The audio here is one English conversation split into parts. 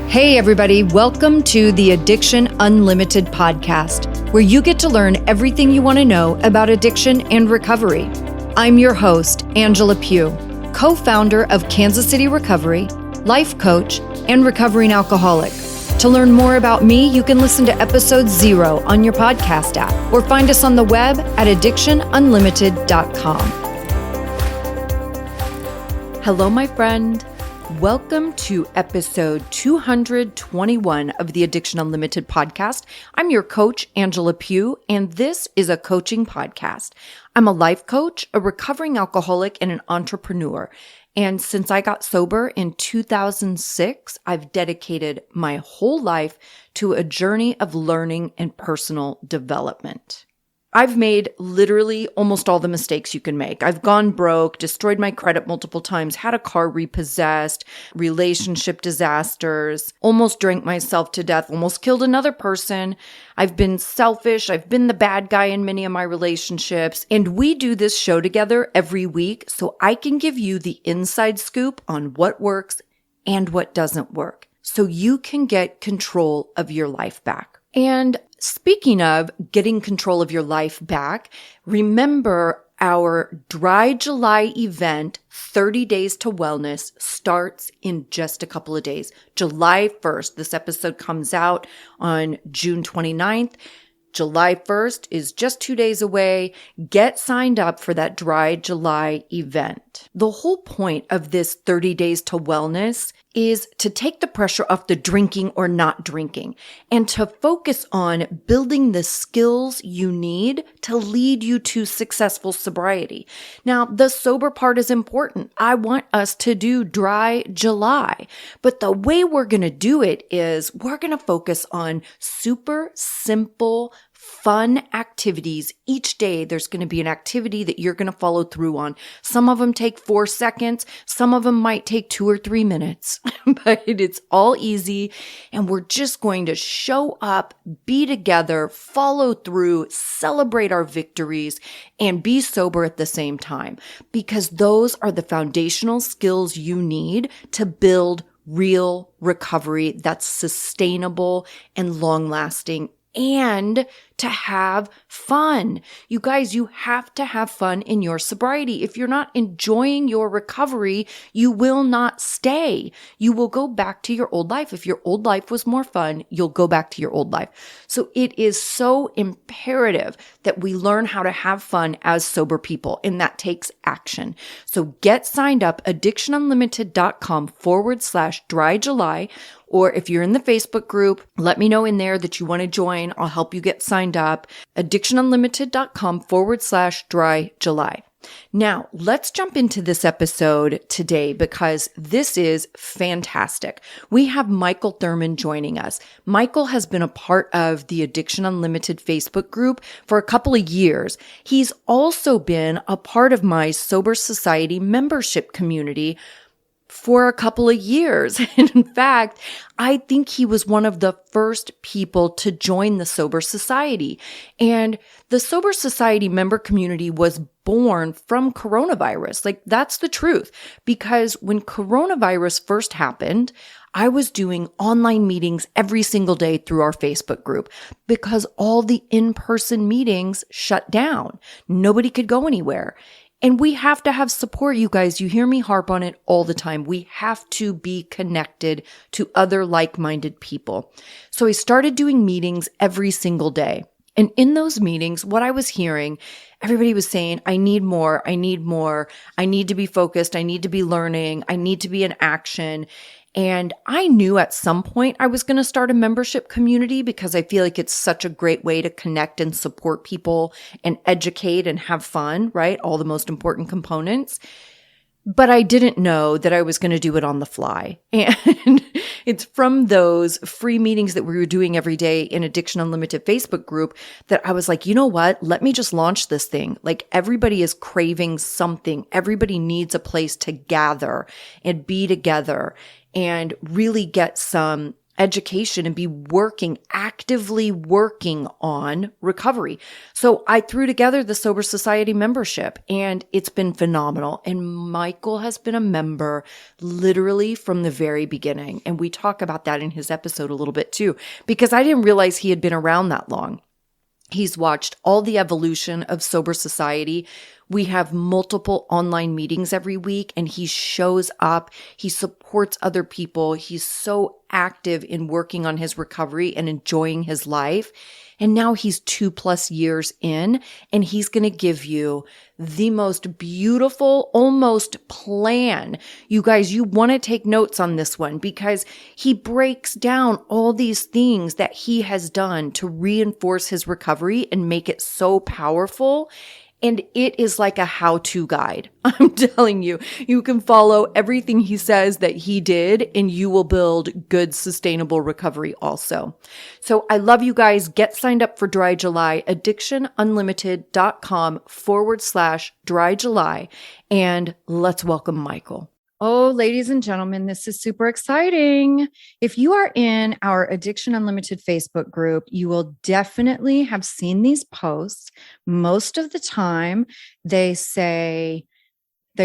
Hey everybody, welcome to the Addiction Unlimited podcast, where you get to learn everything you want to know about addiction and recovery. I'm your host, Angela Pugh, co-founder of Kansas City Recovery, life coach, and recovering alcoholic. To learn more about me, you can listen to episode 0 on your podcast app or find us on the web at addictionunlimited.com. Hello, my friend. Welcome to episode 221 of the Addiction Unlimited podcast. I'm your coach, Angela Pugh, and this is a coaching podcast. I'm a life coach, a recovering alcoholic, and an entrepreneur. And since I got sober in 2006, I've dedicated my whole life to a journey of learning and personal development. I've made literally almost all the mistakes you can make. I've gone broke, destroyed my credit multiple times, had a car repossessed, relationship disasters, almost drank myself to death, almost killed another person. I've been selfish. I've been the bad guy in many of my relationships. And we do this show together every week so I can give you the inside scoop on what works and what doesn't work, so you can get control of your life back. And speaking of getting control of your life back, remember our Dry July event, 30 Days to Wellness, starts in just a couple of days. July 1st. This episode comes out on June 29th. July 1st is just 2 days away. Get signed up for that Dry July event. The whole point of this 30 Days to Wellness is to take the pressure off the drinking or not drinking and to focus on building the skills you need to lead you to successful sobriety. Now, the sober part is important. I want us to do Dry July, but the way we're going to do it is we're going to focus on super simple, fun activities. Each day, there's going to be an activity that you're going to follow through on. Some of them take 4 seconds. Some of them might take 2 or 3 minutes, but it's all easy. And we're just going to show up, be together, follow through, celebrate our victories, and be sober at the same time, because those are the foundational skills you need to build real recovery that's sustainable and long-lasting, and to have fun. You guys, you have to have fun in your sobriety. If you're not enjoying your recovery, you will not stay. You will go back to your old life. If your old life was more fun, you'll go back to your old life. So it is so imperative that we learn how to have fun as sober people, and that takes action. So get signed up, addictionunlimited.com/Dry July. Or if you're in the Facebook group, let me know in there that you want to join. I'll help you get signed up. addictionunlimited.com/Dry July. Now, let's jump into this episode today because this is fantastic. We have Michael Thurman joining us. Michael has been a part of the Addiction Unlimited Facebook group for a couple of years. He's also been a part of my Sober Society membership community for a couple of years. And in fact, I think he was one of the first people to join the Sober Society. And the Sober Society member community was born from coronavirus. Like, that's the truth. Because when coronavirus first happened, I was doing online meetings every single day through our Facebook group because all the in-person meetings shut down. Nobody could go anywhere. And we have to have support, you guys. You hear me harp on it all the time. We have to be connected to other like-minded people. So I started doing meetings every single day. And in those meetings, what I was hearing, everybody was saying, I need more, I need more, I need to be focused, I need to be learning, I need to be in action. And I knew at some point I was going to start a membership community because I feel like it's such a great way to connect and support people and educate and have fun, right? All the most important components. But I didn't know that I was going to do it on the fly. And it's from those free meetings that we were doing every day in Addiction Unlimited Facebook group that I was like, you know what? Let me just launch this thing. Like, everybody is craving something. Everybody needs a place to gather and be together and really get some education and be actively working on recovery. So I threw together the Sober Society membership, and it's been phenomenal. And Michael has been a member literally from the very beginning. And we talk about that in his episode a little bit too, because I didn't realize he had been around that long. He's watched all the evolution of Sober Society. We have multiple online meetings every week, and he shows up. He supports other people. He's so active in working on his recovery and enjoying his life. And now he's 2+ years in, and he's going to give you the most beautiful, almost plan. You guys, you want to take notes on this one because he breaks down all these things that he has done to reinforce his recovery and make it so powerful. And it is like a how-to guide. I'm telling you, you can follow everything he says that he did, and you will build good, sustainable recovery also. So I love you guys. Get signed up for Dry July, addictionunlimited.com/Dry July. And let's welcome Michael. Oh, ladies and gentlemen, this is super exciting. If you are in our Addiction Unlimited Facebook group, you will definitely have seen these posts. Most of the time, they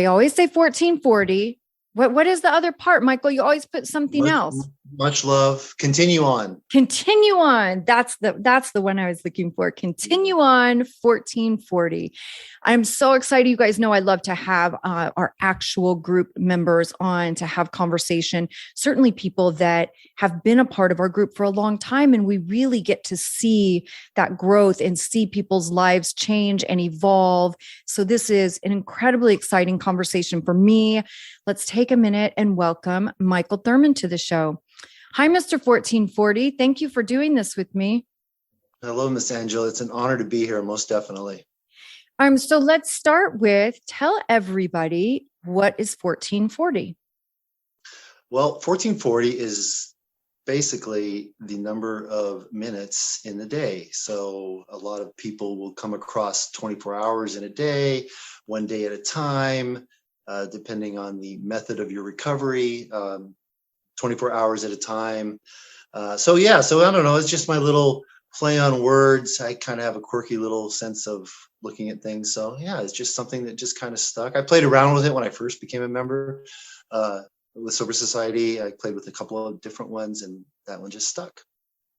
always say 1440. What is the other part, Michael? You always put something else. Much love. Continue on. Continue on. That's the one I was looking for. Continue on 1440. I'm so excited. You guys know I love to have our actual group members on to have conversation. Certainly people that have been a part of our group for a long time, and we really get to see that growth and see people's lives change and evolve. So this is an incredibly exciting conversation for me. Let's take a minute and welcome Michael Thurman to the show. Hi, Mr. 1440. Thank you for doing this with me. Hello, Miss Angela. It's an honor to be here, most definitely. So let's start with, tell everybody, what is 1440? Well, 1440 is basically the number of minutes in the day. So a lot of people will come across 24 hours in a day, one day at a time, depending on the method of your recovery, 24 hours at a time. So I don't know. It's just my little play on words. I kind of have a quirky little sense of looking at things. So yeah, it's just something that just kind of stuck. I played around with it when I first became a member with Sober Society. I played with a couple of different ones, and that one just stuck.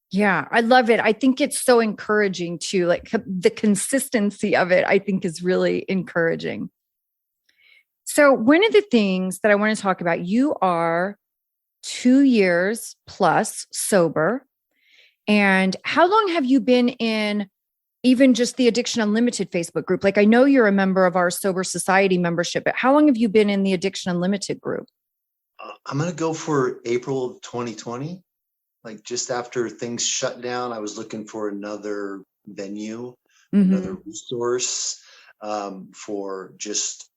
Yeah, I love it. I think it's so encouraging too. Like the consistency of it, I think is really encouraging. So one of the things that I want to talk about, you are 2 years plus sober. And how long have you been in even just the Addiction Unlimited Facebook group? Like, I know you're a member of our Sober Society membership, but how long have you been in the Addiction Unlimited group? I'm going to go for April of 2020. Like just after things shut down, I was looking for another venue, another resource for just,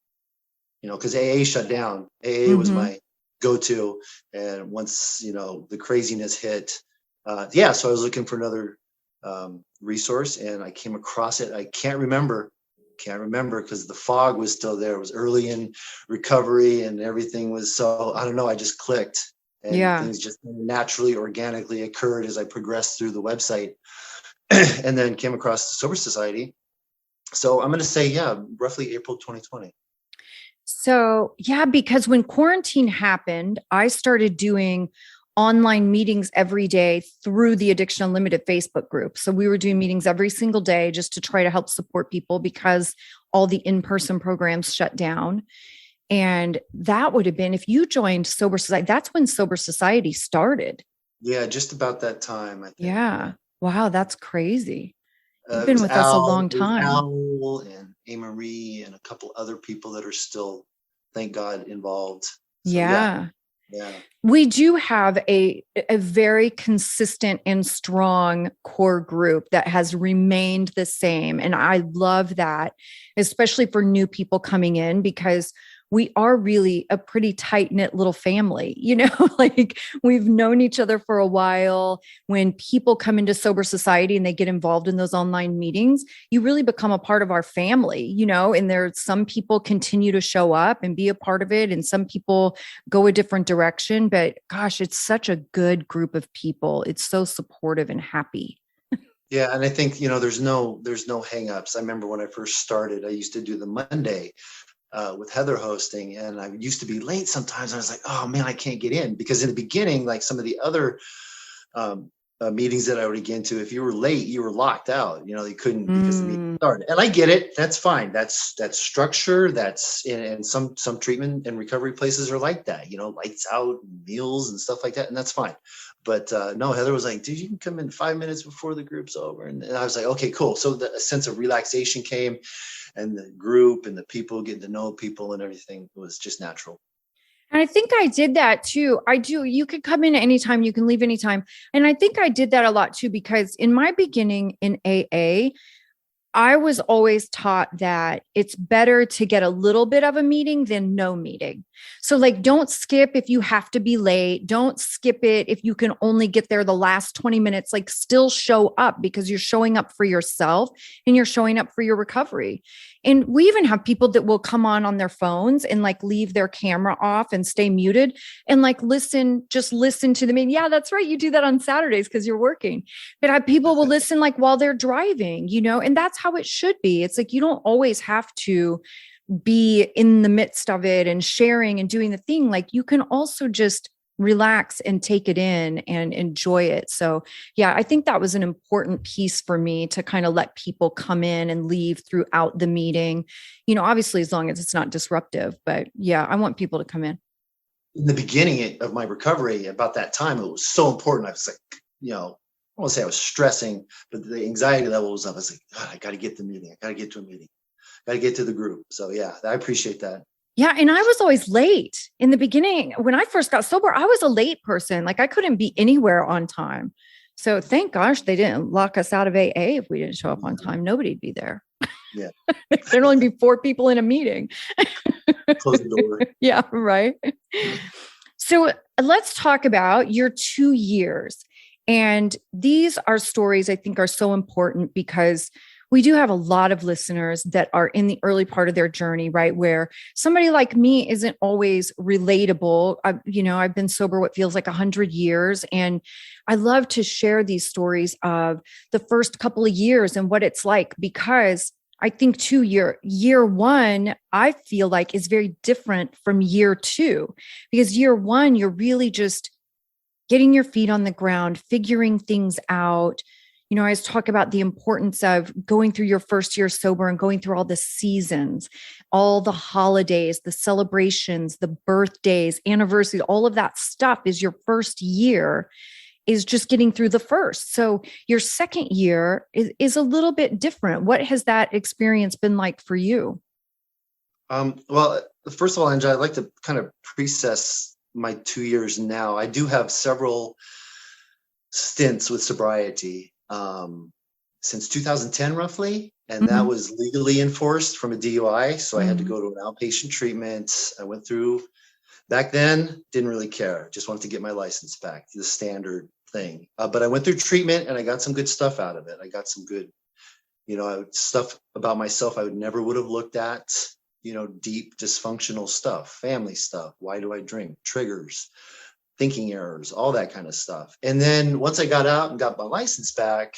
because AA shut down. AA was my go-to. And once, the craziness hit, so I was looking for another resource, and I came across it. I can't remember because the fog was still there. It was early in recovery and everything was so, I don't know, I just clicked, and things just naturally, organically occurred as I progressed through the website and then came across the Sober Society. So I'm going to say, roughly April 2020. So, because when quarantine happened, I started doing online meetings every day through the Addiction Unlimited Facebook group. So we were doing meetings every single day just to try to help support people because all the in-person programs shut down. And that would have been, if you joined Sober Society, that's when Sober Society started. Yeah, just about that time, I think. Yeah. Wow, that's crazy. You've been with us a long time. Al and A. Marie and a couple other people that are still, thank God, involved. So, yeah. We do have a very consistent and strong core group that has remained the same. And I love that, especially for new people coming in, because we are really a pretty tight knit little family, like we've known each other for a while. When people come into sober society and they get involved in those online meetings, you really become a part of our family, and there's some people continue to show up and be a part of it. And some people go a different direction, but gosh, it's such a good group of people. It's so supportive and happy. Yeah, and I think, there's no hangups. I remember when I first started, I used to do the Monday with Heather hosting, and I used to be late sometimes. I was like, oh man, I can't get in, because in the beginning, like some of the other meetings that I would get into, if you were late, you were locked out. You couldn't, because the meeting started. And I get it. That's fine. That's structure. That's and some treatment and recovery places are like that. Lights out, meals and stuff like that, and that's fine. But no, Heather was like, dude, you can come in 5 minutes before the group's over. And I was like, okay, cool. So a sense of relaxation came, and the group and the people getting to know people and everything was just natural. And I think I did that too. I do. You can come in anytime, you can leave anytime. And I think I did that a lot too, because in my beginning in AA, I was always taught that it's better to get a little bit of a meeting than no meeting. So like, don't skip if you have to be late. Don't skip it if you can only get there the last 20 minutes, like still show up, because you're showing up for yourself and you're showing up for your recovery. And we even have people that will come on their phones and like leave their camera off and stay muted and like just listen to the meeting. Yeah, that's right. You do that on Saturdays because you're working. But people will listen like while they're driving, and that's how it should be. It's like, you don't always have to be in the midst of it and sharing and doing the thing. Like, you can also just relax and take it in and enjoy it. So yeah, I think that was an important piece for me, to kind of let people come in and leave throughout the meeting, obviously as long as it's not disruptive, but yeah, I want people to come in. In the beginning of my recovery, about that time, it was so important. I was like, I don't want to say I was stressing, but the anxiety level was up. I was like, God, I got to get the meeting. I got to get to a meeting. Got to get to the group. So yeah, I appreciate that. Yeah. And I was always late in the beginning. When I first got sober, I was a late person. Like, I couldn't be anywhere on time. So thank gosh they didn't lock us out of AA if we didn't show up on time. Nobody'd be there. Yeah. There'd only be 4 people in a meeting. Close the door. Yeah, right. So let's talk about your 2 years. And these are stories I think are so important, because we do have a lot of listeners that are in the early part of their journey, right? Where somebody like me isn't always relatable. I've been sober what feels like 100 years. And I love to share these stories of the first couple of years and what it's like, because I think too, year one, I feel like, is very different from year 2, because year 1, you're really just getting your feet on the ground, figuring things out. I always talk about the importance of going through your first year sober and going through all the seasons, all the holidays, the celebrations, the birthdays, anniversaries, all of that stuff is your first year, is just getting through the first. So your second year is a little bit different. What has that experience been like for you? Well, first of all, Angela, I'd like to kind of precess my 2 years now. I do have several stints with sobriety since 2010, roughly. And that was legally enforced from a DUI. So I had to go to an outpatient treatment. I went through, back then, didn't really care. Just wanted to get my license back, the standard thing. But I went through treatment and I got some good stuff out of it. I got some good, stuff about myself I would have looked at, deep dysfunctional stuff, family stuff. Why do I drink? Triggers, thinking errors, all that kind of stuff. And then once I got out and got my license back,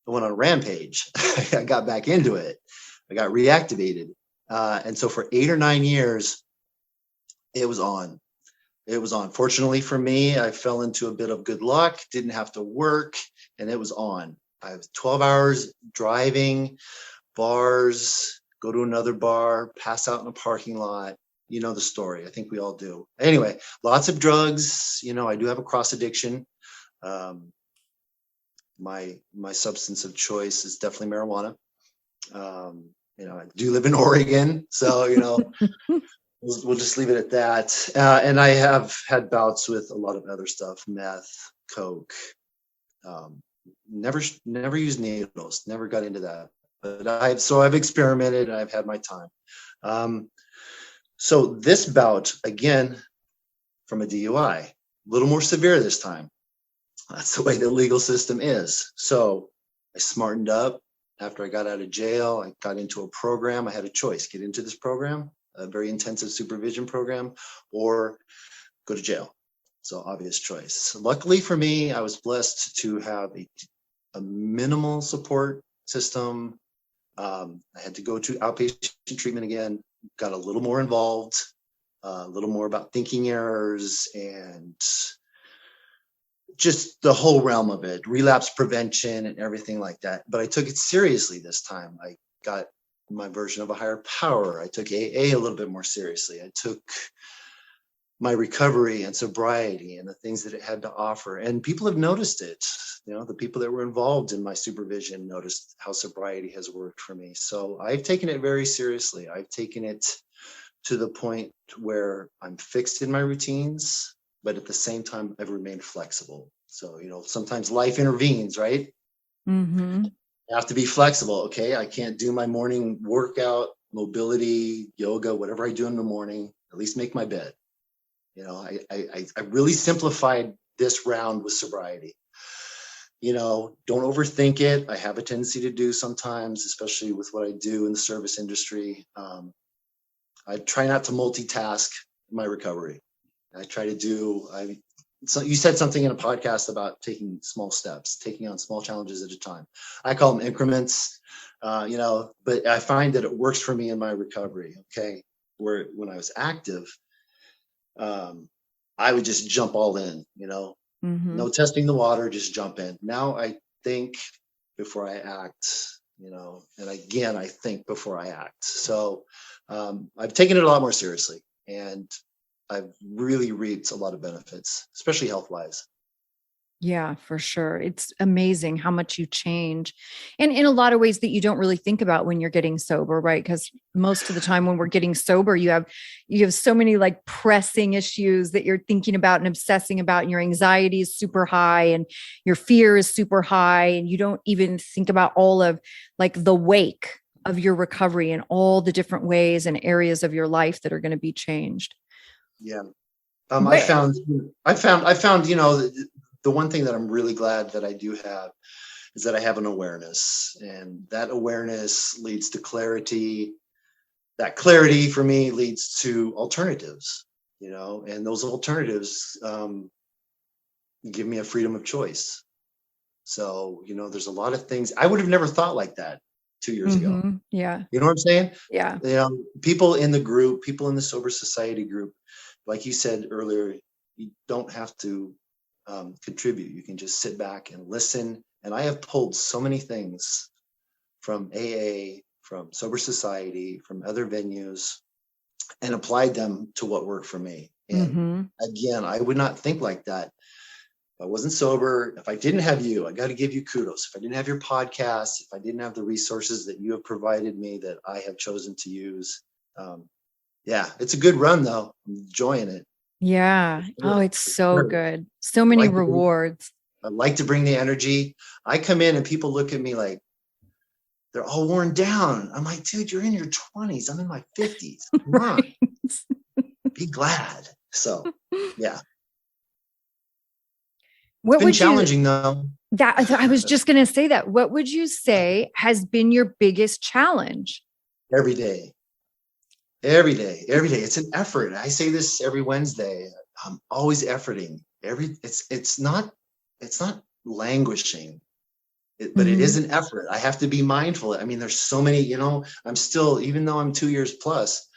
I went on a rampage. I got back into it. I got reactivated. And so for 8 or 9 years, it was on. It was on. Fortunately for me, I fell into a bit of good luck, didn't have to work, and it was on. I was 12 hours driving, bars, go to another bar, pass out in a parking lot. You know the story. I think we all do. Anyway, lots of drugs. I do have a cross addiction. My substance of choice is definitely marijuana. I do live in Oregon, so we'll just leave it at that. And I have had bouts with a lot of other stuff: meth, coke. Never used needles. Never got into that. But I've experimented and I've had my time. So this bout, again, from a DUI, a little more severe this time. That's the way the legal system is. So I smartened up. After I got out of jail, I got into a program. I had a choice: get into this program, a very intensive supervision program, or go to jail. So obvious choice. Luckily for me, I was blessed to have a minimal support system. I had to go to outpatient treatment again, got a little more involved, a little more about thinking errors and just the whole realm of it, relapse prevention and everything like that. But I took it seriously this time. I got my version of a higher power. I took AA a little bit more seriously. I took my recovery and sobriety and the things that it had to offer. And people have noticed it. The people that were involved in my supervision noticed how sobriety has worked for me. So I've taken it very seriously. I've taken it to the point where I'm fixed in my routines, but at the same time, I've remained flexible. So, sometimes life intervenes, right? Mm-hmm. I have to be flexible. Okay. I can't do my morning workout, mobility, yoga, whatever I do in the morning, at least make my bed. I really simplified this round with sobriety. Don't overthink it. I have a tendency to do sometimes, especially with what I do in the service industry. I try not to multitask my recovery. I try to do, so you said something in a podcast about taking small steps, taking on small challenges at a time. I call them increments, but I find that it works for me in my recovery. Okay. Where when I was active, I would just jump all in, Mm-hmm. no testing the water, just jump in. Now I think before I act, and again, I think before I act. So I've taken it a lot more seriously, and I've really reaped a lot of benefits, especially health-wise. Yeah, for sure. It's amazing how much you change. And in a lot of ways that you don't really think about when you're getting sober, right? Because most of the time when we're getting sober, you have so many like pressing issues that you're thinking about and obsessing about, and your anxiety is super high and your fear is super high. And you don't even think about all of like the wake of your recovery and all the different ways and areas of your life that are going to be changed. Yeah. I found, the one thing that I'm really glad that I do have is that I have an awareness, and that awareness leads to clarity. That clarity for me leads to alternatives, and those alternatives give me a freedom of choice. So, there's a lot of things I would have never thought like that 2 years ago. Mm-hmm. Yeah. You know what I'm saying? Yeah. People in the group, people in the Sober Society group, like you said earlier, you don't have to contribute. You can just sit back and listen. And I have pulled so many things from AA, from Sober Society, from other venues, and applied them to what worked for me. And again, I would not think like that if I wasn't sober. If I didn't have you, I got to give you kudos. If I didn't have your podcast, if I didn't have the resources that you have provided me that I have chosen to use. Yeah, it's a good run though. I'm enjoying it. Yeah. Oh, it's so good. So many rewards. I like to bring the energy. I come in and people look at me like they're all worn down. I'm like, dude, you're in your 20s. I'm in my 50s. Come on. Be glad. So, yeah. It's been challenging though. I was just going to say that. What would you say has been your biggest challenge? Every day. It's an effort. I say this every Wednesday. I'm always efforting. It's not languishing, but it is an effort. I have to be mindful. I mean, there's so many, I'm still, even though I'm 2 years plus,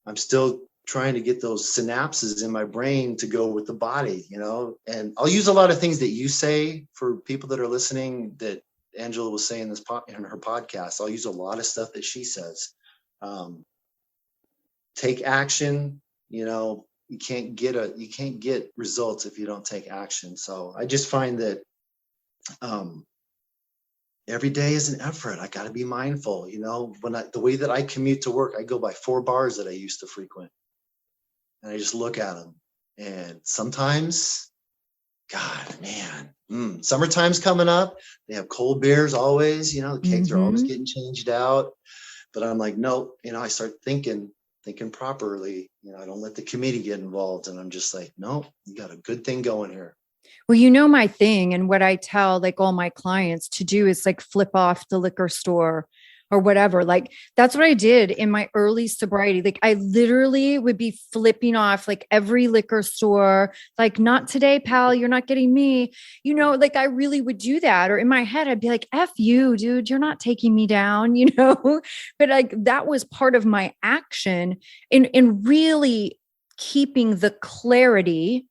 I'm still trying to get those synapses in my brain to go with the body, and I'll use a lot of things that you say for people that are listening that Angela was saying in her podcast. I'll use a lot of stuff that she says. Take action. You can't get results if you don't take action. So I just find that every day is an effort. I got to be mindful. The way that I commute to work, I go by 4 bars that I used to frequent, and I just look at them. And sometimes, God, man, summertime's coming up. They have cold beers always. The kegs are always getting changed out. But I'm like, nope. I start thinking, thinking properly. I don't let the committee get involved. And I'm just like, no, you got a good thing going here. Well, my thing, and what I tell like all my clients to do is like flip off the liquor store or whatever. Like that's what I did in my early sobriety. Like I literally would be flipping off like every liquor store, like not today, pal, you're not getting me, like I really would do that. Or in my head, I'd be like, F you, dude, you're not taking me down, but like that was part of my action in really keeping the clarity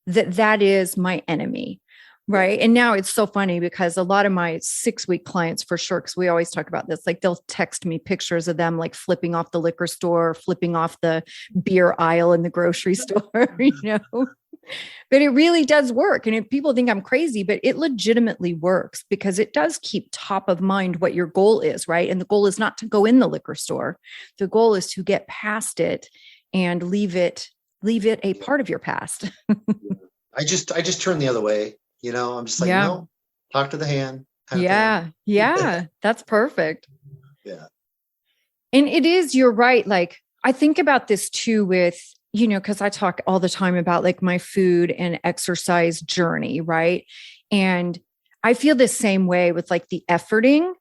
that is my enemy. Right. And now it's so funny because a lot of my 6-week clients, for sure, because we always talk about this, like they'll text me pictures of them like flipping off the liquor store, flipping off the beer aisle in the grocery store, but it really does work. And people think I'm crazy, but it legitimately works because it does keep top of mind what your goal is. Right. And the goal is not to go in the liquor store. The goal is to get past it and leave it a part of your past. I just turn the other way. I'm just like, no, talk to the hand. Yeah. That's perfect. Yeah. And it is, you're right. Like I think about this too with, because I talk all the time about like my food and exercise journey. Right. And I feel the same way with like the efforting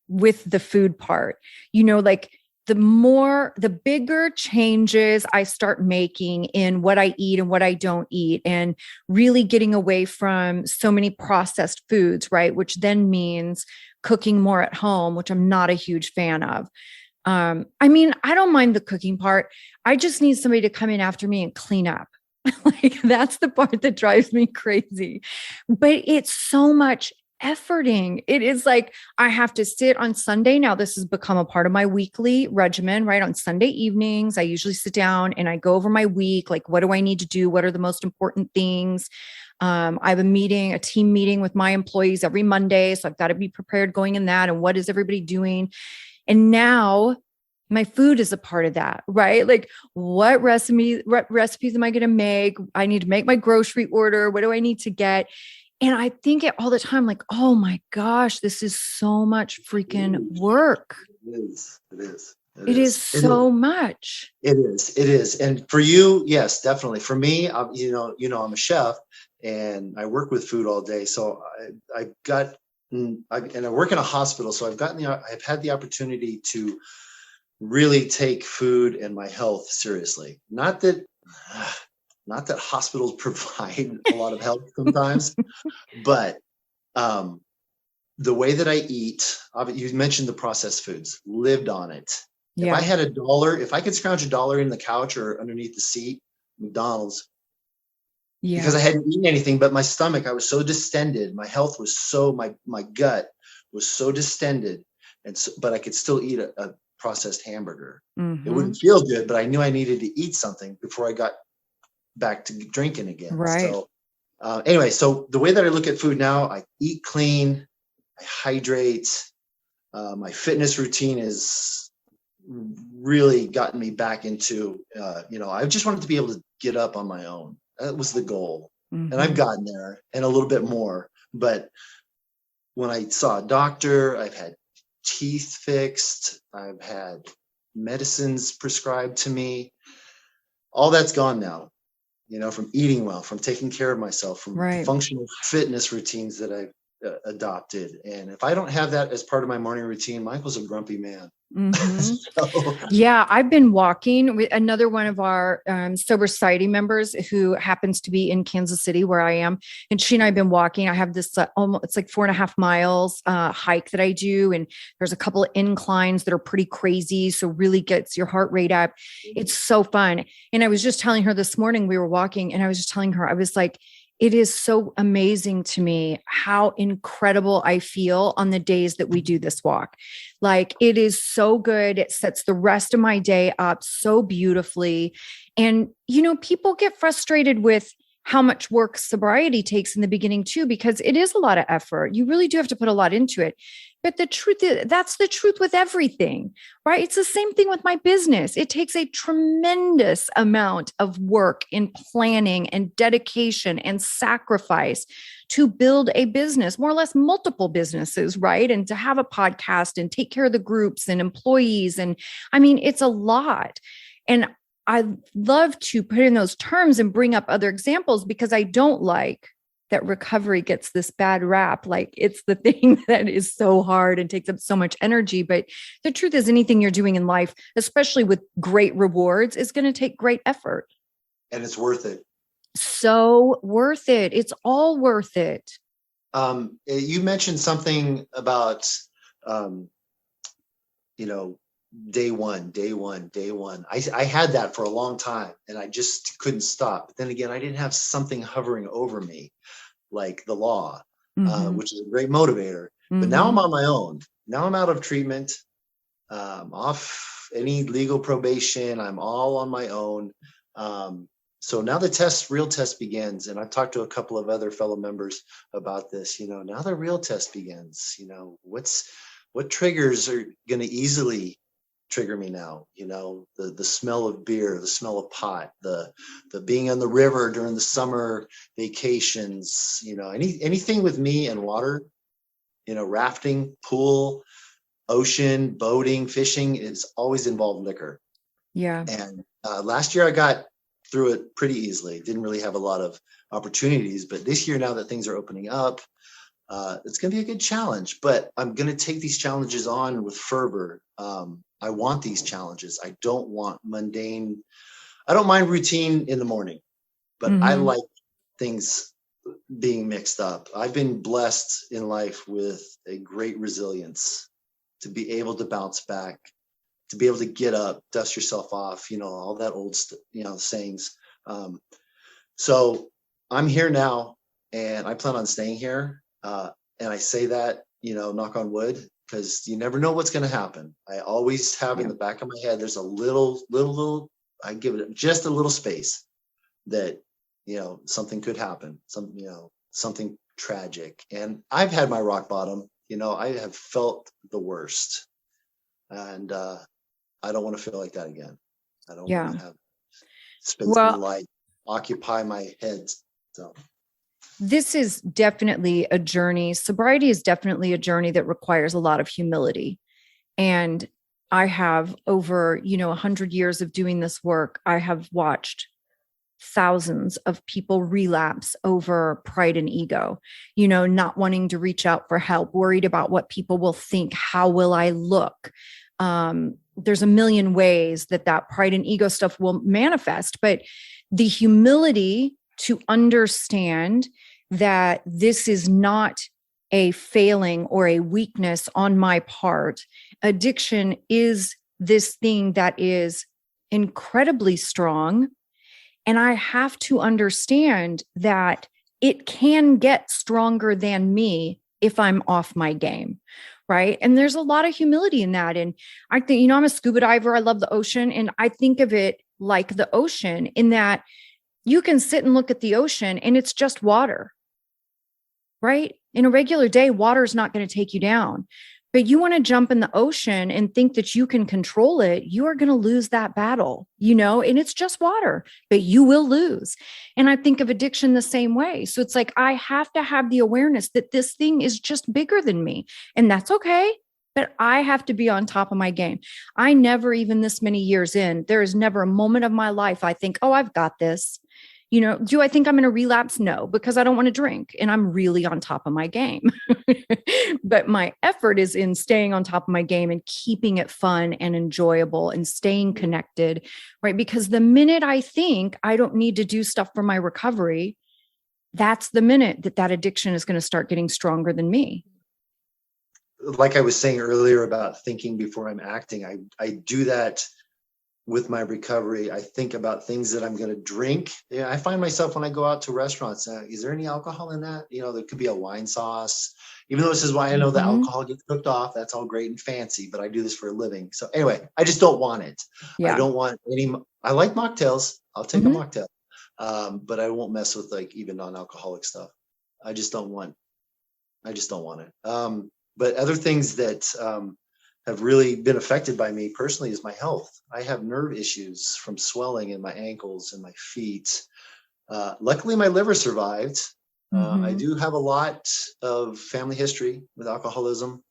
with the food part, like the bigger changes I start making in what I eat and what I don't eat, and really getting away from so many processed foods, right? Which then means cooking more at home, which I'm not a huge fan of. I don't mind the cooking part. I just need somebody to come in after me and clean up. Like that's the part that drives me crazy. But it's so much efforting. It is like, I have to sit on Sunday. Now this has become a part of my weekly regimen, right? On Sunday evenings, I usually sit down and I go over my week. Like, what do I need to do? What are the most important things? I have a team meeting with my employees every Monday. So I've got to be prepared going in that. And what is everybody doing? And now my food is a part of that, right? Like what recipes am I going to make? I need to make my grocery order. What do I need to get? And I think it all the time, like, oh my gosh, this is so much freaking work. It is so much. It is. And for you, yes, definitely. For me, I'm a chef and I work with food all day. So I work in a hospital. So I've had the opportunity to really take food and my health seriously. Not that hospitals provide a lot of help sometimes, but the way that I eat, you mentioned the processed foods, lived on it. Yeah. If I had $1, if I could scrounge $1 in the couch or underneath the seat, McDonald's, because I hadn't eaten anything, but my stomach, I was so distended. My health was my gut was so distended. But I could still eat a processed hamburger. Mm-hmm. It wouldn't feel good, but I knew I needed to eat something before I got back to drinking again. Right. So anyway, so the way that I look at food now, I eat clean, I hydrate. My fitness routine is really gotten me back into, I just wanted to be able to get up on my own. That was the goal. Mm-hmm. And I've gotten there and a little bit more. But when I saw a doctor, I've had teeth fixed, I've had medicines prescribed to me. All that's gone now. From eating well, from taking care of myself, from functional fitness routines that I've adopted. And if I don't have that as part of my morning routine, Michael's a grumpy man. Mm-hmm. Yeah, I've been walking with another one of our Sober Society members who happens to be in Kansas City where I am. And she and I have been walking. I have this it's like 4.5 miles hike that I do. And there's a couple of inclines that are pretty crazy. So really gets your heart rate up. It's so fun. And I was just telling her this morning, we were walking and I was just telling her, I was like, it is so amazing to me how incredible I feel on the days that we do this walk. Like it is so good. It sets the rest of my day up so beautifully. And, people get frustrated with how much work sobriety takes in the beginning too, because it is a lot of effort. You really do have to put a lot into it. But the truth is, that's the truth with everything, right? It's the same thing with my business. It takes a tremendous amount of work in planning and dedication and sacrifice to build a business, more or less multiple businesses, right? And to have a podcast and take care of the groups and employees. And it's a lot. And I love to put in those terms and bring up other examples because I don't like that recovery gets this bad rap. Like it's the thing that is so hard and takes up so much energy. But the truth is, anything you're doing in life, especially with great rewards, is going to take great effort. And it's worth it. So worth it. It's all worth it. You mentioned something about, day one. I had that for a long time and I just couldn't stop. But then again, I didn't have something hovering over me like the law, which is a great motivator. But now I'm on my own. Now I'm out of treatment, off any legal probation. I'm all on my own. So now the real test begins. And I've talked to a couple of other fellow members about this, now the real test begins. What triggers are going to easily trigger me now? The smell of beer, the smell of pot, the being on the river during the summer vacations, anything with me and water, rafting, pool, ocean, boating, fishing is always involved liquor. Yeah. And last year I got through it pretty easily. Didn't really have a lot of opportunities, but this year, now that things are opening up, it's going to be a good challenge, but I'm going to take these challenges on with fervor. I want these challenges. I don't want mundane. I don't mind routine in the morning, but I like things being mixed up. I've been blessed in life with a great resilience to be able to bounce back, to be able to get up, dust yourself off, all that old, sayings. So I'm here now and I plan on staying here. And I say that, knock on wood, because you never know what's going to happen. I always have in the back of my head, there's a little, I give it just a little space that, something could happen, something tragic. And I've had my rock bottom, I have felt the worst. And I don't want to feel like that again. I don't want to have spend some light, occupy my head. So. This is definitely a journey. Sobriety is definitely a journey that requires a lot of humility. And I have over, 100 years of doing this work, I have watched thousands of people relapse over pride and ego, not wanting to reach out for help, worried about what people will think. How will I look? There's a million ways that pride and ego stuff will manifest, but the humility to understand that this is not a failing or a weakness on my part. Addiction is this thing that is incredibly strong. And I have to understand that it can get stronger than me if I'm off my game. Right. And there's a lot of humility in that. And I think, I'm a scuba diver. I love the ocean. And I think of it like the ocean in that you can sit and look at the ocean and it's just water, right? In a regular day, water is not going to take you down, but you want to jump in the ocean and think that you can control it. You are going to lose that battle, and it's just water, but you will lose. And I think of addiction the same way. So it's like, I have to have the awareness that this thing is just bigger than me, and that's okay. But I have to be on top of my game. I never, even this many years in, there is never a moment of my life I think, oh, I've got this. Do I think I'm going to relapse? No, because I don't want to drink and I'm really on top of my game. But my effort is in staying on top of my game and keeping it fun and enjoyable and staying connected, right? Because the minute I think I don't need to do stuff for my recovery, that's the minute that addiction is going to start getting stronger than me. Like I was saying earlier about thinking before I'm acting, I do that with my recovery. I think about things that I'm going to drink. I find myself when I go out to restaurants, is there any alcohol in that? There could be a wine sauce, even though this is why I know the alcohol gets cooked off. That's all great and fancy, but I do this for a living. So anyway, I just don't want it. I don't want I like mocktails. I'll take a mocktail. But I won't mess with even non-alcoholic stuff. I just don't want it. But other things that, have really been affected by me personally is my health. I have nerve issues from swelling in my ankles and my feet. Luckily, my liver survived. I do have a lot of family history with alcoholism.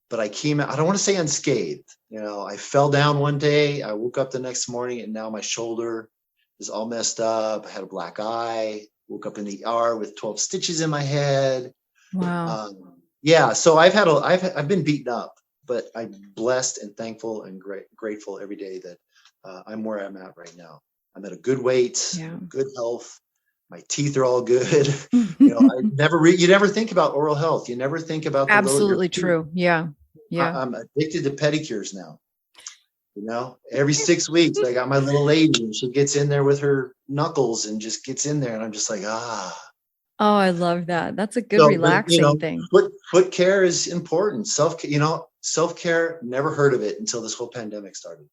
but I came out, I don't want to say unscathed. I fell down one day. I woke up the next morning and now my shoulder is all messed up. I had a black eye, woke up in the ER with 12 stitches in my head. Wow. Yeah. So I've been beaten up, but I'm blessed and thankful and grateful every day that I'm where I'm at right now. I'm at a good weight, good health. My teeth are all good. You never think about oral health. You never think about the Absolutely true. Yeah. I'm addicted to pedicures now. Every 6 weeks, I got my little lady and she gets in there with her knuckles and just gets in there. And I'm just like, Oh, I love that. That's a good relaxing thing. Foot care is important. Self-care, never heard of it until this whole pandemic started.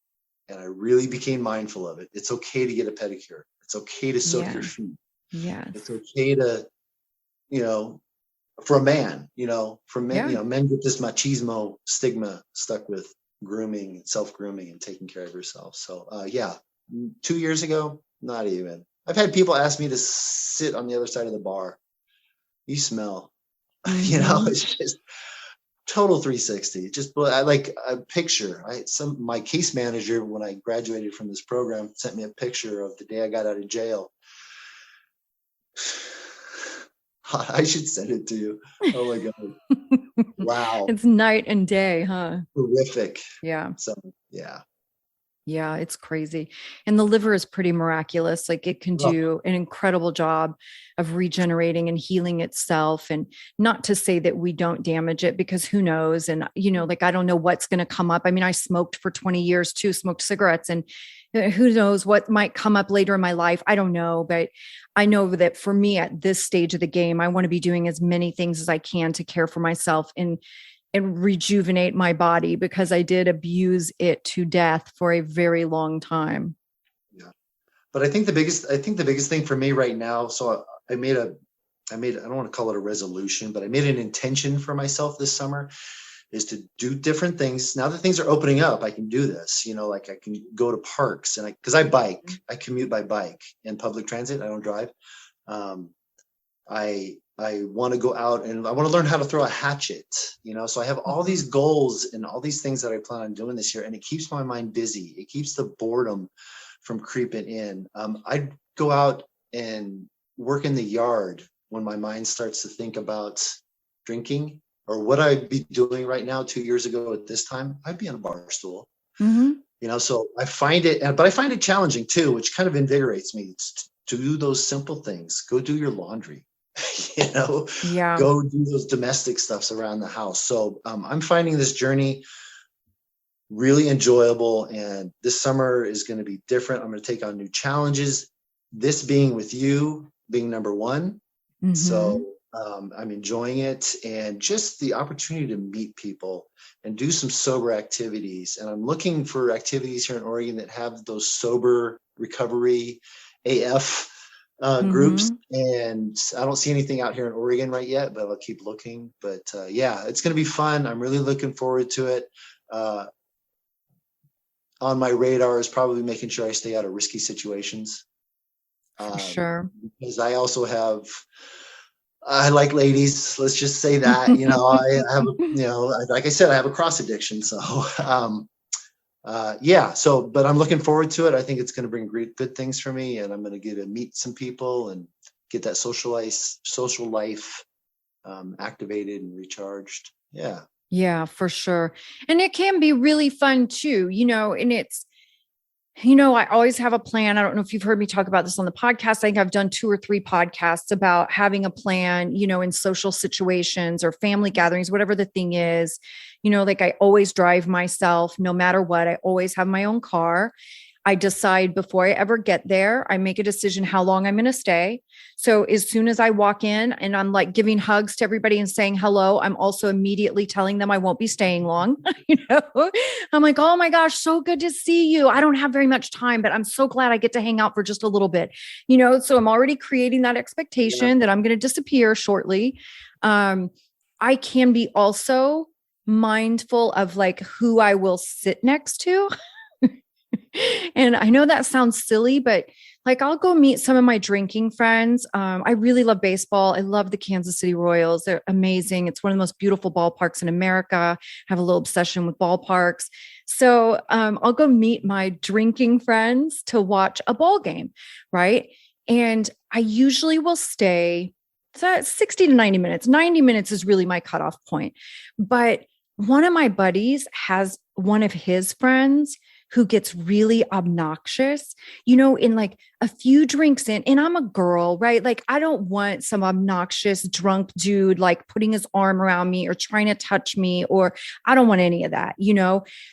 And I really became mindful of it. It's okay to get a pedicure. It's okay to soak your feet. Yes. It's okay to, for a man, men get this machismo stigma stuck with grooming and self-grooming and taking care of yourself. So 2 years ago, not even. I've had people ask me to sit on the other side of the bar. You smell. It's just total 360. Just like a picture. My case manager, when I graduated from this program, sent me a picture of the day I got out of jail. I should send it to you. Oh my God. Wow. It's night and day, huh? Horrific. Yeah. So, yeah. Yeah, it's crazy. And the liver is pretty miraculous. Like it can do an incredible job of regenerating and healing itself. And not to say that we don't damage it, because who knows? And, I don't know what's going to come up. I mean, I smoked for 20 years too, smoked cigarettes, and who knows what might come up later in my life. I don't know, but I know that for me at this stage of the game, I want to be doing as many things as I can to care for myself and rejuvenate my body, because I did abuse it to death for a very long time. Yeah. But I think the biggest thing for me right now, so I don't want to call it a resolution, but I made an intention for myself this summer is to do different things. Now that things are opening up, I can do this, like I can go to parks and cause I bike, I commute by bike and public transit. I don't drive. I want to go out and I want to learn how to throw a hatchet, so I have all these goals and all these things that I plan on doing this year, and it keeps my mind busy. It keeps the boredom from creeping in. I go out and work in the yard when my mind starts to think about drinking or what I'd be doing right now. 2 years ago at this time, I'd be on a bar stool, so I find it, but I find it challenging too, which kind of invigorates me to do those simple things. Go do your laundry. Go do those domestic stuffs around the house. So I'm finding this journey really enjoyable, and this summer is going to be different. I'm going to take on new challenges, this being with you being number one. So I'm enjoying it, and just the opportunity to meet people and do some sober activities. And I'm looking for activities here in Oregon that have those sober recovery AF groups, and I don't see anything out here in Oregon right yet, but I'll keep looking. But it's going to be fun. I'm really looking forward to it. On my radar is probably making sure I stay out of risky situations. Sure. Because I like ladies. Let's just say that, I have, like I said, I have a cross addiction. So, but I'm looking forward to it. I think it's going to bring good things for me, and I'm going to get to meet some people and get that social life activated and recharged. Yeah, for sure. And it can be really fun too, and it's, I always have a plan. I don't know if you've heard me talk about this on the podcast. I think I've done 2 or 3 podcasts about having a plan, in social situations or family gatherings, whatever the thing is. Like I always drive myself, no matter what. I always have my own car. I decide before I ever get there, I make a decision how long I'm going to stay. So as soon as I walk in and I'm like giving hugs to everybody and saying hello, I'm also immediately telling them I won't be staying long. I'm like, oh my gosh, so good to see you. I don't have very much time, but I'm so glad I get to hang out for just a little bit, so I'm already creating that expectation that I'm going to disappear shortly. I can be also mindful of like who I will sit next to. And I know that sounds silly, but Like I'll go meet some of my drinking friends. I really love baseball. I love the Kansas City Royals. They're amazing. It's one of the most beautiful ballparks in America. I have a little obsession with ballparks. So I'll go meet my drinking friends to watch a ball game, right? And I usually will stay 60 to 90 minutes. 90 minutes is really my cutoff point. But one of my buddies has one of his friends who gets really obnoxious, in like a few drinks in, and I'm a girl, right? Like, I don't want some obnoxious drunk dude, like putting his arm around me or trying to touch me, or I don't want any of that,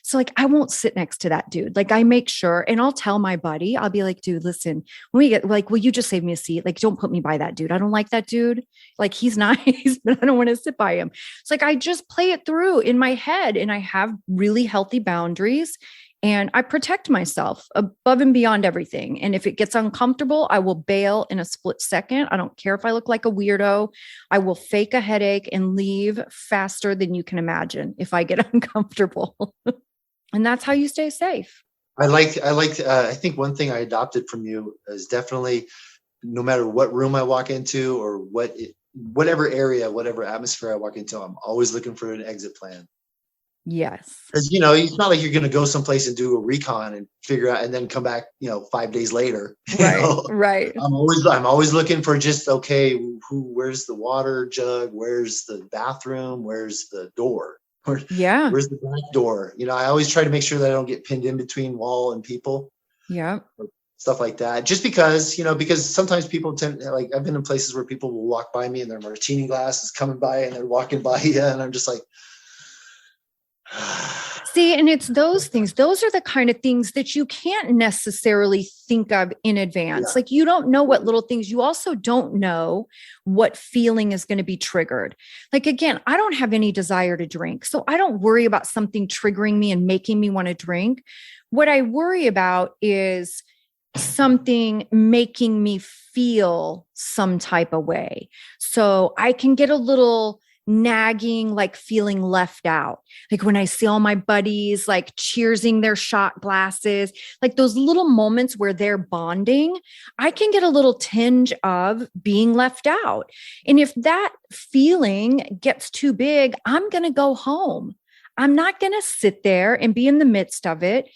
So like, I won't sit next to that dude. Like I make sure, and I'll tell my buddy, I'll be like, dude, listen, when we get like, will you just save me a seat? Like, don't put me by that dude. I don't like that dude. Like he's nice, but I don't want to sit by him. It's like, I just play it through in my head and I have really healthy boundaries. And I protect myself above and beyond everything. And if it gets uncomfortable, I will bail in a split second. I don't care if I look like a weirdo. I will fake a headache and leave faster than you can imagine if I get uncomfortable. And that's how you stay safe. I think one thing I adopted from you is definitely no matter what room I walk into or whatever area, whatever atmosphere I walk into, I'm always looking for an exit plan. Yes. Because, it's not like you're going to go someplace and do a recon and figure out and then come back, 5 days later. Right. I'm always looking for just, okay, where's the water jug? Where's the bathroom? Where's the door? Where's the back door? I always try to make sure that I don't get pinned in between wall and people. Yeah. Stuff like that. Just because, because sometimes people tend, like I've been in places where people will walk by me and their martini glass is coming by and they're walking by you. And I'm just like, see, and it's those things. Those are the kind of things that you can't necessarily think of in advance. Yeah. Like you don't know what little things, you also don't know what feeling is going to be triggered. Like, again, I don't have any desire to drink. So I don't worry about something triggering me and making me want to drink. What I worry about is something making me feel some type of way. So I can get a little nagging, like feeling left out. Like when I see all my buddies, like cheersing their shot glasses, like those little moments where they're bonding, I can get a little tinge of being left out. And if that feeling gets too big, I'm going to go home. I'm not going to sit there and be in the midst of it.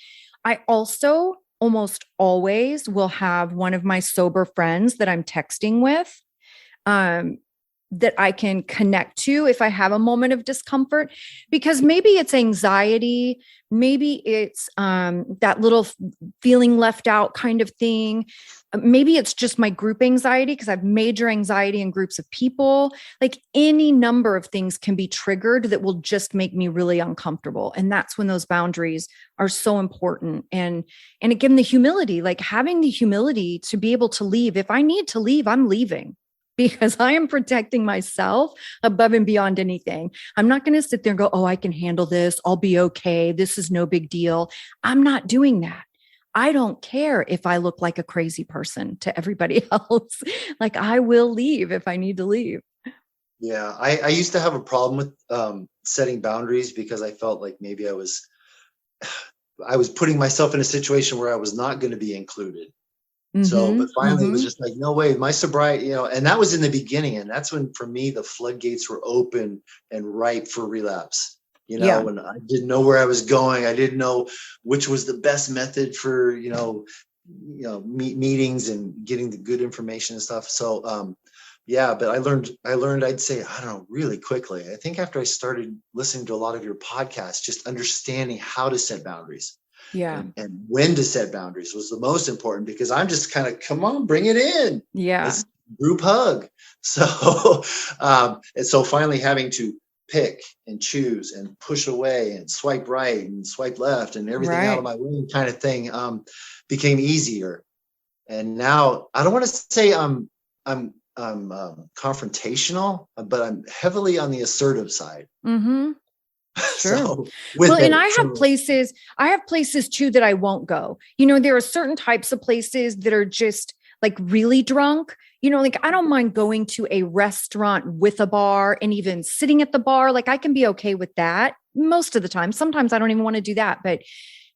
I also almost always will have one of my sober friends that I'm texting with, that I can connect to if I have a moment of discomfort, because maybe it's anxiety, maybe it's that little feeling left out kind of thing. Maybe it's just my group anxiety because I have major anxiety in groups of people. Like any number of things can be triggered that will just make me really uncomfortable. And that's when those boundaries are so important. And again, the humility, like having the humility to be able to leave. If I need to leave, I'm leaving. Because I am protecting myself above and beyond anything. I'm not going to sit there and go, oh, I can handle this. I'll be okay. This is no big deal. I'm not doing that. I don't care if I look like a crazy person to everybody else. Like I will leave if I need to leave. Yeah. I used to have a problem with setting boundaries because I felt like maybe I was putting myself in a situation where I was not going to be included. So, but finally it was just like, no way, my sobriety, and that was in the beginning. And that's when, for me, the floodgates were open and ripe for relapse, when I didn't know where I was going. I didn't know which was the best method for, meetings and getting the good information and stuff. So, but I learned, I'd say, I don't know, really quickly. I think after I started listening to a lot of your podcasts, just understanding how to set boundaries. Yeah. And when to set boundaries was the most important, because I'm just kind of, come on, bring it in. Yeah. Let's group hug. So, and so finally having to pick and choose and push away and swipe right and swipe left and everything out of my way kind of thing, became easier. And now I don't want to say I'm confrontational, but I'm heavily on the assertive side. Mm-hmm. Sure. So and I have places too that I won't go. There are certain types of places that are just like really drunk. Like I don't mind going to a restaurant with a bar and even sitting at the bar. Like I can be okay with that most of the time. Sometimes I don't even want to do that, but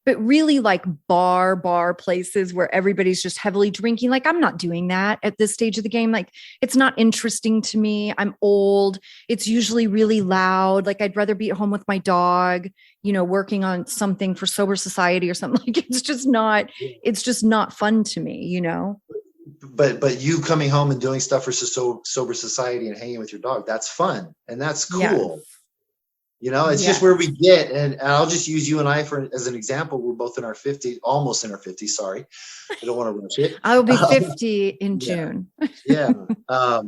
but really like bar places where everybody's just heavily drinking. Like, I'm not doing that at this stage of the game. Like, it's not interesting to me. I'm old. It's usually really loud. Like, I'd rather be at home with my dog, working on something for Sober Society or something. Like, it's just not fun to me. But you coming home and doing stuff for Sober Society and hanging with your dog, that's fun and that's cool. Yes. It's just where we get, and I'll just use you and I as an example. We're both in our 50s, almost in our 50s. Sorry, I don't want to rush it. I'll be 50 in June. Yeah. I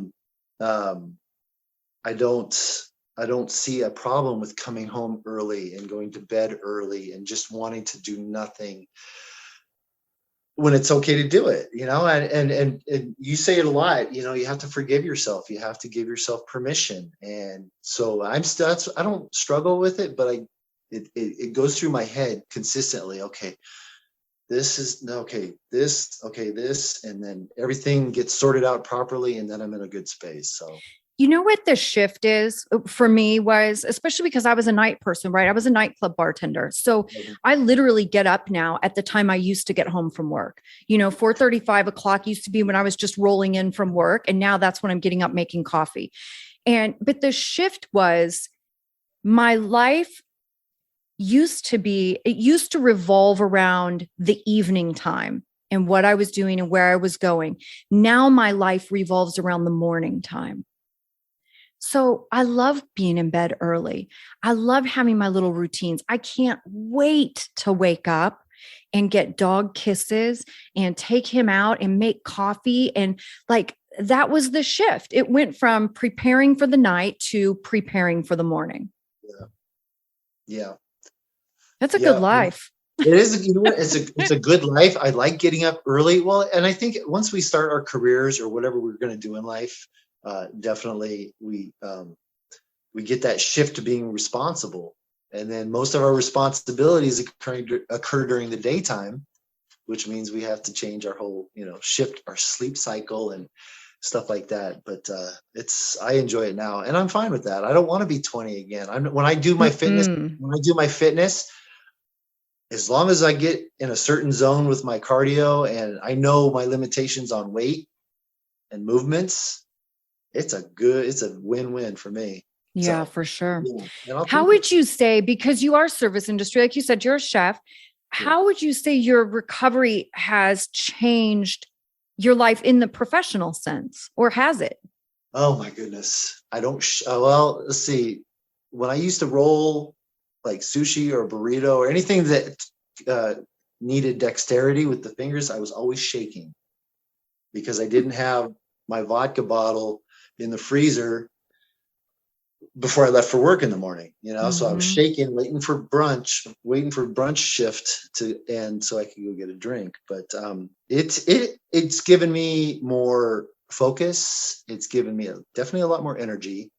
don't see a problem with coming home early and going to bed early and just wanting to do nothing when it's okay to do it, and you say it a lot, you have to forgive yourself. You have to give yourself permission. And so I don't struggle with it, but it goes through my head consistently. Okay, this, and then everything gets sorted out properly. And then I'm in a good space. So you know what the shift is for me was, especially because I was a night person, right? I was a nightclub bartender. So I literally get up now at the time I used to get home from work. 4:30, 5 o'clock used to be when I was just rolling in from work. And now that's when I'm getting up making coffee. But the shift was my life used to revolve around the evening time and what I was doing and where I was going. Now my life revolves around the morning time. So I love being in bed early. I love having my little routines. I can't wait to wake up and get dog kisses and take him out and make coffee. And like, that was the shift. It went from preparing for the night to preparing for the morning. Yeah. That's a good life. It is. It's a good life. I like getting up early. Well, and I think once we start our careers or whatever we're going to do in life, definitely we get that shift to being responsible, and then most of our responsibilities occur during the daytime, which means we have to change our whole shift our sleep cycle and stuff like that. But I enjoy it now, and I'm fine with that. I don't want to be 20 again. When I do my fitness, as long as I get in a certain zone with my cardio and I know my limitations on weight and movements, it's a win-win for me. Yeah, for sure. Yeah. How would you say, because you are service industry, like you said, you're a chef, how would you say your recovery has changed your life in the professional sense, or has it? Oh my goodness. I don't, well, let's see. When I used to roll like sushi or burrito or anything that needed dexterity with the fingers, I was always shaking because I didn't have my vodka bottle in the freezer before I left for work in the morning, so I was shaking, waiting for brunch shift to end so I could go get a drink. But it's given me more focus. It's given me definitely a lot more energy,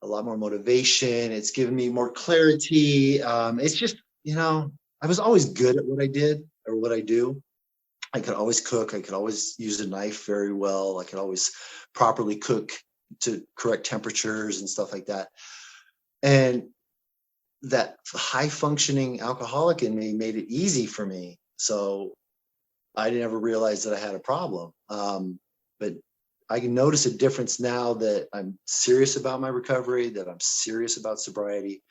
a lot more motivation. It's given me more clarity. It's just, I was always good at what I did or what I do. I could always cook. I could always use a knife very well. I could always properly cook to correct temperatures and stuff like that. And that high functioning alcoholic in me made it easy for me. So I never realized that I had a problem. But I can notice a difference now that I'm serious about my recovery, that I'm serious about sobriety,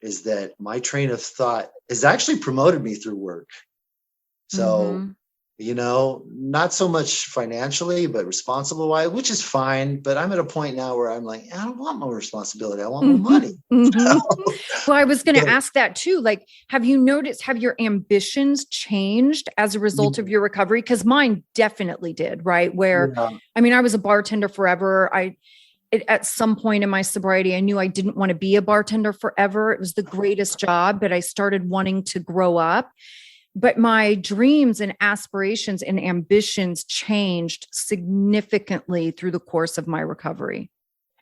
is that my train of thought has actually promoted me through work. So not so much financially, but responsible wise, which is fine. But I'm at a point now where I'm like, I don't want more responsibility. I want more money. Well, I was going to ask that too. Like, have you noticed, have your ambitions changed as a result of your recovery? Because mine definitely did, right? Where, I was a bartender forever. At some point in my sobriety, I knew I didn't want to be a bartender forever. It was the greatest job, but I started wanting to grow up. But my dreams and aspirations and ambitions changed significantly through the course of my recovery.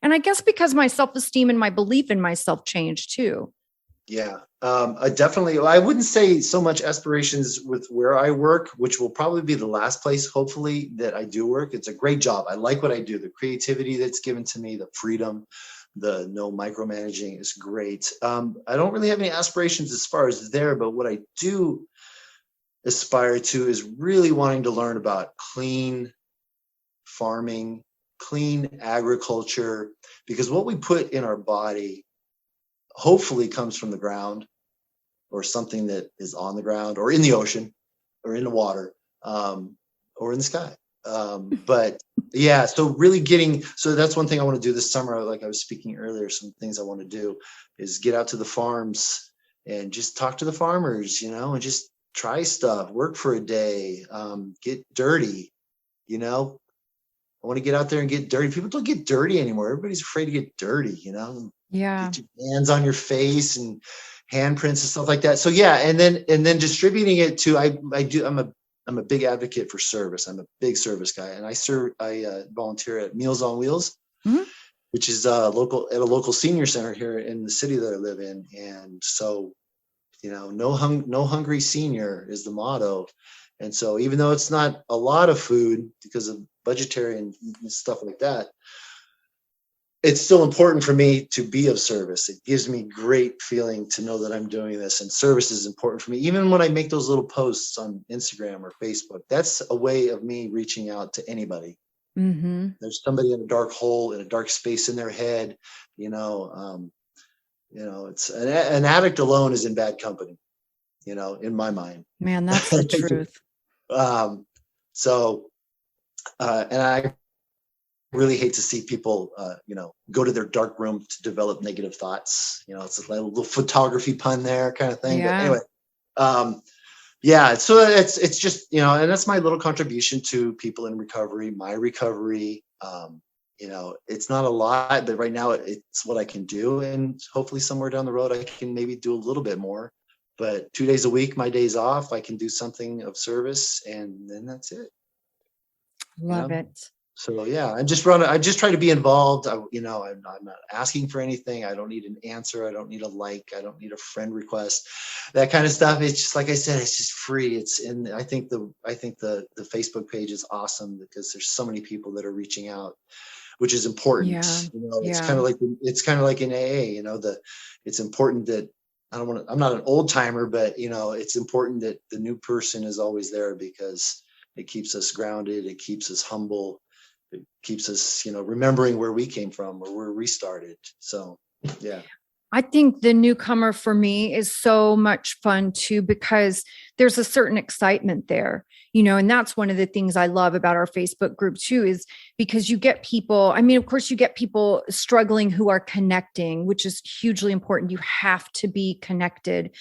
And I guess because my self-esteem and my belief in myself changed too. Yeah, I definitely, I wouldn't say so much aspirations with where I work, which will probably be the last place, hopefully, that I do work. It's a great job. I like what I do. The creativity that's given to me, the freedom, the no micromanaging is great. I don't really have any aspirations as far as there, but what I do aspire to is really wanting to learn about clean farming, clean agriculture, because what we put in our body hopefully comes from the ground or something that is on the ground or in the ocean or in the water, or in the sky. But yeah, so really so that's one thing I want to do this summer. Like I was speaking earlier, some things I want to do is get out to the farms and just talk to the farmers, and just try stuff, work for a day, get dirty, you know, I want to get out there and get dirty. People don't get dirty anymore. Everybody's afraid to get dirty, Yeah. get your hands on your face and handprints and stuff like that. So yeah, and then distributing it to I'm a big advocate for service. I'm a big service guy, and I volunteer at Meals on Wheels, Mhm. which is at a local senior center here in the city that I live in. And so, no hungry senior is the motto. And so even though it's not a lot of food because of budgetary and stuff like that, it's still important for me to be of service. It gives me great feeling to know that I'm doing this, and service is important for me. Even when I make those little posts on Instagram or Facebook, that's a way of me reaching out to anybody. Mm-hmm. There's somebody in a dark hole, in a dark space in their head, it's an addict alone is in bad company, in my mind. Man, that's the truth. um, so, and I really hate to see people, go to their dark room to develop negative thoughts. It's a little photography pun there kind of thing. Yeah. But anyway, yeah, so it's just, and that's my little contribution to people in recovery, my recovery. It's not a lot, but right now it's what I can do. And hopefully somewhere down the road, I can maybe do a little bit more. But 2 days a week, my days off, I can do something of service, and then that's it. Love it. So yeah, I just try to be involved. I'm not asking for anything. I don't need an answer. I don't need a like. I don't need a friend request. That kind of stuff. It's just, like I said, it's just free. I think the Facebook page is awesome because there's so many people that are reaching out, which is important. Yeah. It's kind of like in AA, it's important that I'm not an old timer, but it's important that the new person is always there because it keeps us grounded. It keeps us humble. It keeps us, remembering where we came from or where we started. So, yeah. I think the newcomer for me is so much fun too, because there's a certain excitement there, and that's one of the things I love about our Facebook group too, is because you get people, of course you get people struggling who are connecting, which is hugely important. You have to be connected,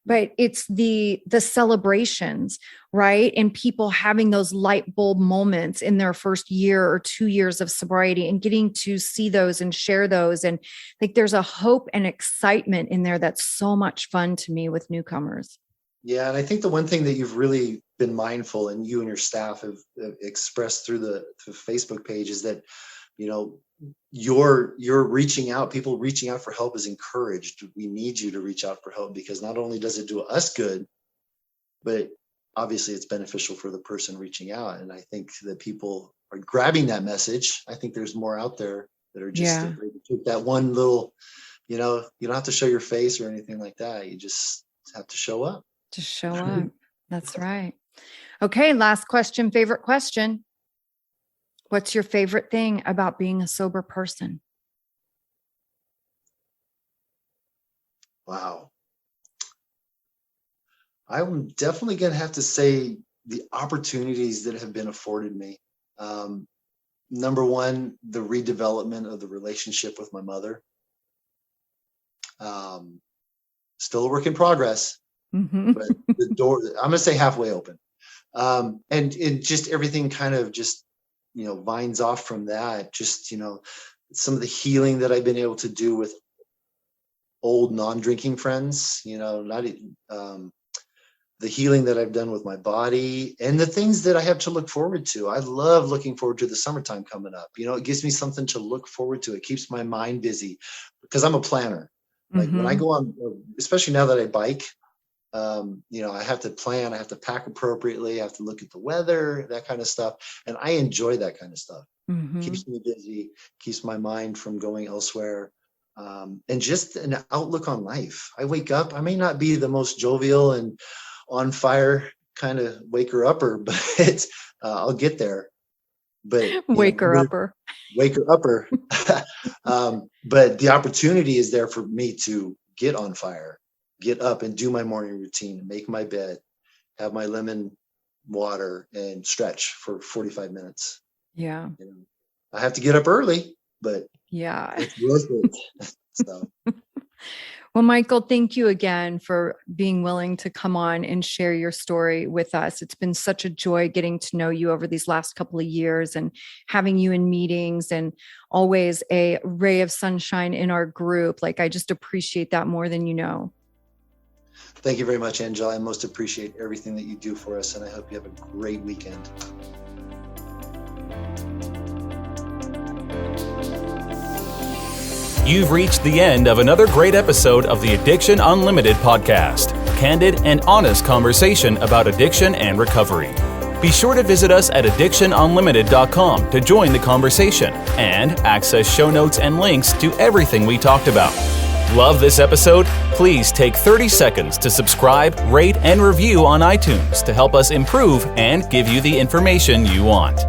but it's the celebrations, right? And people having those light bulb moments in their first year or 2 years of sobriety and getting to see those and share those. And like, there's a hope and excitement in there that's so much fun to me with newcomers. Yeah. And I think the one thing that you've really been mindful, and you and your staff have expressed through the Facebook page, is that, you're reaching out. People reaching out for help is encouraged. We need you to reach out for help, because not only does it do us good, but obviously it's beneficial for the person reaching out. And I think that people are grabbing that message. I think there's more out there that are just afraid to take that one little, you don't have to show your face or anything like that. You just have to show up. Just show up. That's right. Okay. Last question. Favorite question. What's your favorite thing about being a sober person? Wow. I'm definitely going to have to say the opportunities that have been afforded me. Number one, the redevelopment of the relationship with my mother. Still a work in progress, but the door, I'm going to say halfway open. And just everything kind of just, vines off from that. Just, some of the healing that I've been able to do with old non-drinking friends, the healing that I've done with my body, and the things that I have to look forward to. I love looking forward to the summertime coming up. It gives me something to look forward to. It keeps my mind busy because I'm a planner. Like when I go on, especially now that I bike, I have to plan, I have to pack appropriately, I have to look at the weather, that kind of stuff. And I enjoy that kind of stuff. Keeps me busy, keeps my mind from going elsewhere. And just an outlook on life. I wake up, I may not be the most jovial and on fire kind of waker upper, but I'll get there. But waker upper. But the opportunity is there for me to get on fire, get up and do my morning routine, make my bed, have my lemon water, and stretch for 45 minutes. Yeah. I have to get up early, but yeah, it's worth it. So. Well, Michael, thank you again for being willing to come on and share your story with us. It's been such a joy getting to know you over these last couple of years and having you in meetings, and always a ray of sunshine in our group. Like, I just appreciate that more than you know. Thank you very much, Angela. I most appreciate everything that you do for us, and I hope you have a great weekend. You've reached the end of another great episode of the Addiction Unlimited podcast. Candid and honest conversation about addiction and recovery. Be sure to visit us at addictionunlimited.com to join the conversation and access show notes and links to everything we talked about. Love this episode? Please take 30 seconds to subscribe, rate, and review on iTunes to help us improve and give you the information you want.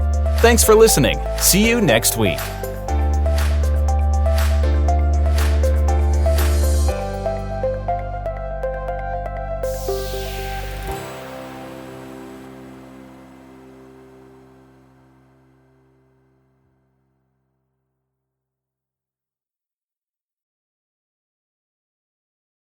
Thanks for listening. See you next week.